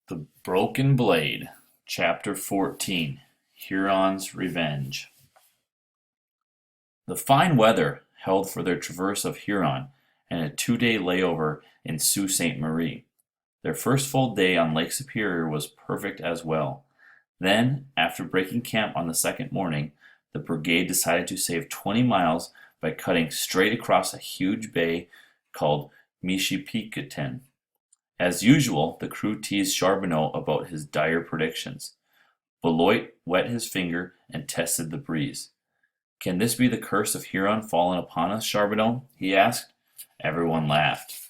The Broken Blade, Chapter 14, Huron's Revenge. The fine weather held for their traverse of Huron and a 2-day layover in Sault Ste. Marie. Their first full day on Lake Superior was perfect as well. Then, after breaking camp on the second morning, the brigade decided to save 20 miles by cutting straight across a huge bay called Michipicoten. As usual, the crew teased Charbonneau about his dire predictions. Beloit wet his finger and tested the breeze. "Can this be the curse of Huron fallen upon us, Charbonneau?" he asked. Everyone laughed.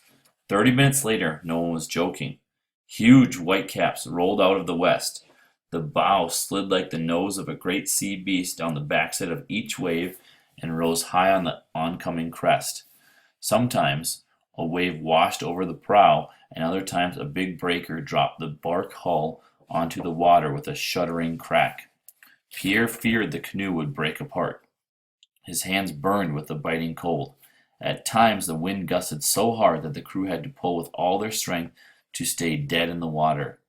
30 minutes later, no one was joking. Huge whitecaps rolled out of the west. The bow slid like the nose of a great sea beast down the backside of each wave and rose high on the oncoming crest. Sometimes a wave washed over the prow, and other times a big breaker dropped the bark hull onto the water with a shuddering crack. Pierre feared the canoe would break apart. His hands burned with the biting cold. At times the wind gusted so hard that the crew had to pull with all their strength to stay dead in the water.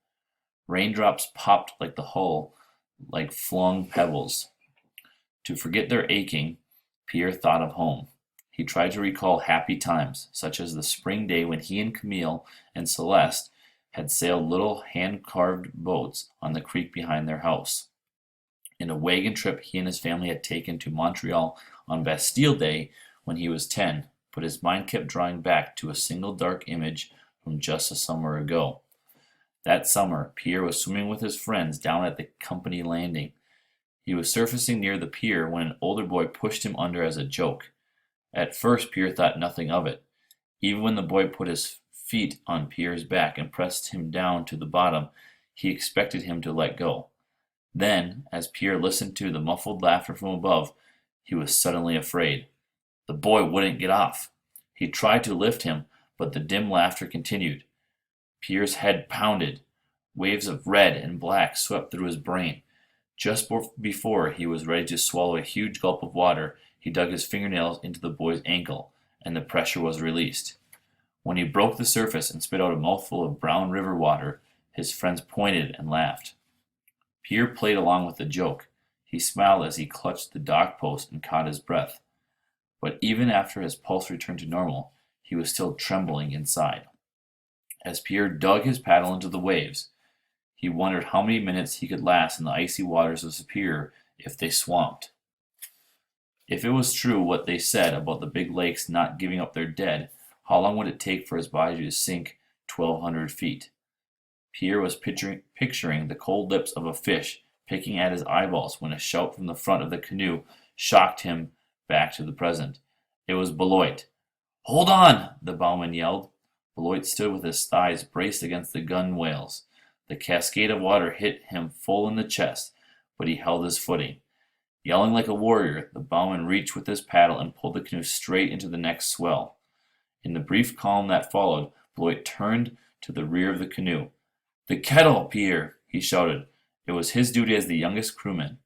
Raindrops popped like the hull like flung pebbles. To forget their aching, Pierre thought of home. He tried to recall happy times, such as the spring day when he and Camille and Celeste had sailed little hand-carved boats on the creek behind their house, and a wagon trip he and his family had taken to Montreal on Bastille Day when he was 10, but his mind kept drawing back to a single dark image from just a summer ago. That summer, Pierre was swimming with his friends down at the company landing. He was surfacing near the pier when an older boy pushed him under as a joke. At first Pierre thought nothing of it. Even when the boy put his feet on Pierre's back and pressed him down to the bottom, he expected him to let go. Then, as Pierre listened to the muffled laughter from above, he was suddenly afraid. The boy wouldn't get off. He tried to lift him, but the dim laughter continued. Pierre's head pounded. Waves of red and black swept through his brain. Just before he was ready to swallow a huge gulp of water, he dug his fingernails into the boy's ankle, and the pressure was released. When he broke the surface and spit out a mouthful of brown river water, his friends pointed and laughed. Pierre played along with the joke. He smiled as he clutched the dock post and caught his breath. But even after his pulse returned to normal, he was still trembling inside. As Pierre dug his paddle into the waves, he wondered how many minutes he could last in the icy waters of Superior if they swamped. If it was true what they said about the big lakes not giving up their dead, how long would it take for his body to sink 1,200 feet? Pierre was picturing the cold lips of a fish picking at his eyeballs when a shout from the front of the canoe shocked him back to the present. It was Beloit. "Hold on!" the bowman yelled. Beloit stood with his thighs braced against the gunwales. The cascade of water hit him full in the chest, but he held his footing. Yelling like a warrior, the bowman reached with his paddle and pulled the canoe straight into the next swell. In the brief calm that followed, Beloit turned to the rear of the canoe. "The kettle, Pierre!" he shouted. It was his duty as the youngest crewman.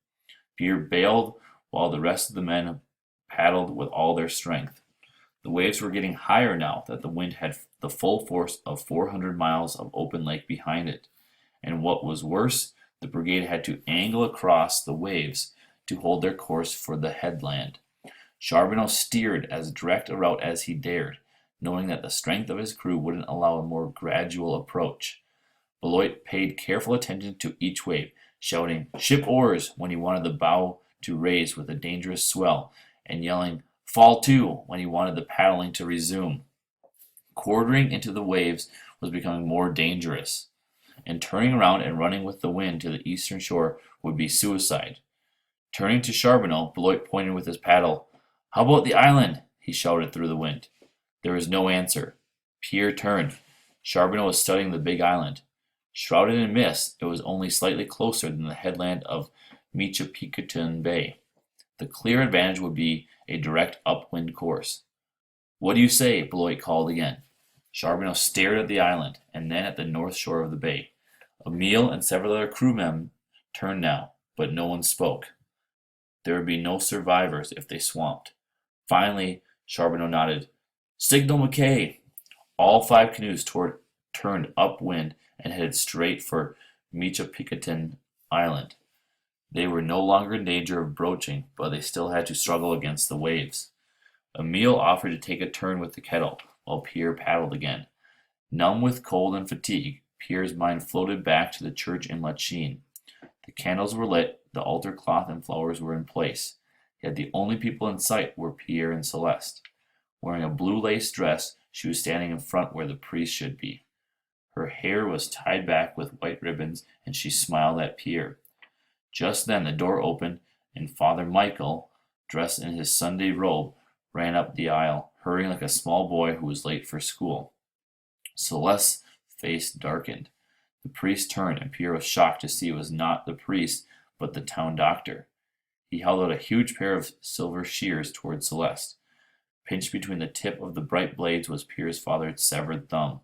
Pierre bailed while the rest of the men paddled with all their strength. The waves were getting higher now that the wind had the full force of 400 miles of open lake behind it. And what was worse, the brigade had to angle across the waves to hold their course for the headland. Charbonneau steered as direct a route as he dared, knowing that the strength of his crew wouldn't allow a more gradual approach. Beloit paid careful attention to each wave, shouting "Ship oars" when he wanted the bow to raise with a dangerous swell, and yelling "Fall to" when he wanted the paddling to resume. Quartering into the waves was becoming more dangerous, and turning around and running with the wind to the eastern shore would be suicide. Turning to Charbonneau, Beloit pointed with his paddle. "How about the island?" he shouted through the wind. There was no answer. Pierre turned. Charbonneau was studying the big island. Shrouded in mist, it was only slightly closer than the headland of Michipicoten Bay. The clear advantage would be a direct upwind course. "What do you say?" Beloit called again. Charbonneau stared at the island, and then at the north shore of the bay. Emile and several other crewmen turned now, but no one spoke. There would be no survivors if they swamped. Finally, Charbonneau nodded. "Signal McKay!" All 5 canoes turned upwind and headed straight for Michipicoten Island. They were no longer in danger of broaching, but they still had to struggle against the waves. Emile offered to take a turn with the kettle, while Pierre paddled again. Numb with cold and fatigue, Pierre's mind floated back to the church in Lachine. The candles were lit, the altar cloth and flowers were in place, yet the only people in sight were Pierre and Celeste. Wearing a blue lace dress, she was standing in front where the priest should be. Her hair was tied back with white ribbons, and she smiled at Pierre. Just then the door opened, and Father Michael, dressed in his Sunday robe, ran up the aisle, hurrying like a small boy who was late for school. Celeste's face darkened. The priest turned, and Pierre was shocked to see it was not the priest, but the town doctor. He held out a huge pair of silver shears toward Celeste. Pinched between the tip of the bright blades was Pierre's father's severed thumb.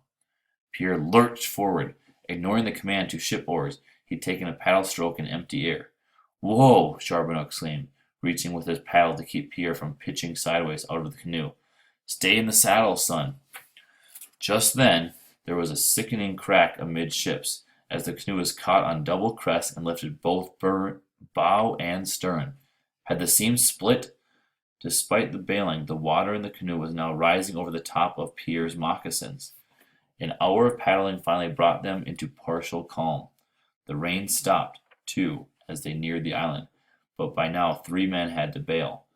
Pierre lurched forward. Ignoring the command to ship oars, he'd taken a paddle stroke in empty air. "Whoa!" Charbonneau exclaimed, reaching with his paddle to keep Pierre from pitching sideways out of the canoe. "Stay in the saddle, son." Just then, there was a sickening crack amidships, as the canoe was caught on double crest and lifted both bow and stern. Had the seams split? Despite the bailing, the water in the canoe was now rising over the top of Pierre's moccasins. An hour of paddling finally brought them into partial calm. The rain stopped, too, as they neared the island, but by now 3 men had to bail.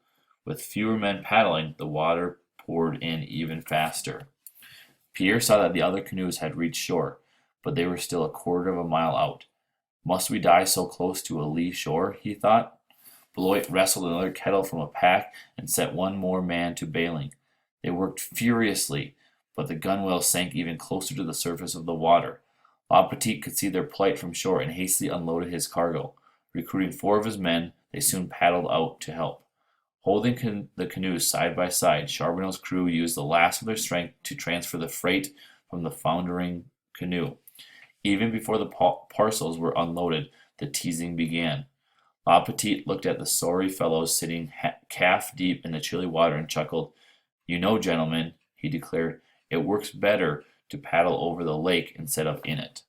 With fewer men paddling, the water poured in even faster. Pierre saw that the other canoes had reached shore, but they were still a quarter of a mile out. Must we die so close to a lee shore? He thought. Beloit wrestled another kettle from a pack and set one more man to bailing. They worked furiously, but the gunwale sank even closer to the surface of the water. La Petite could see their plight from shore and hastily unloaded his cargo. Recruiting 4 of his men, they soon paddled out to help. Holding the canoes side by side, Charbonneau's crew used the last of their strength to transfer the freight from the foundering canoe. Even before the parcels were unloaded, the teasing began. La Petite looked at the sorry fellows sitting calf deep in the chilly water and chuckled. "You know, gentlemen," he declared, "it works better to paddle over the lake instead of in it."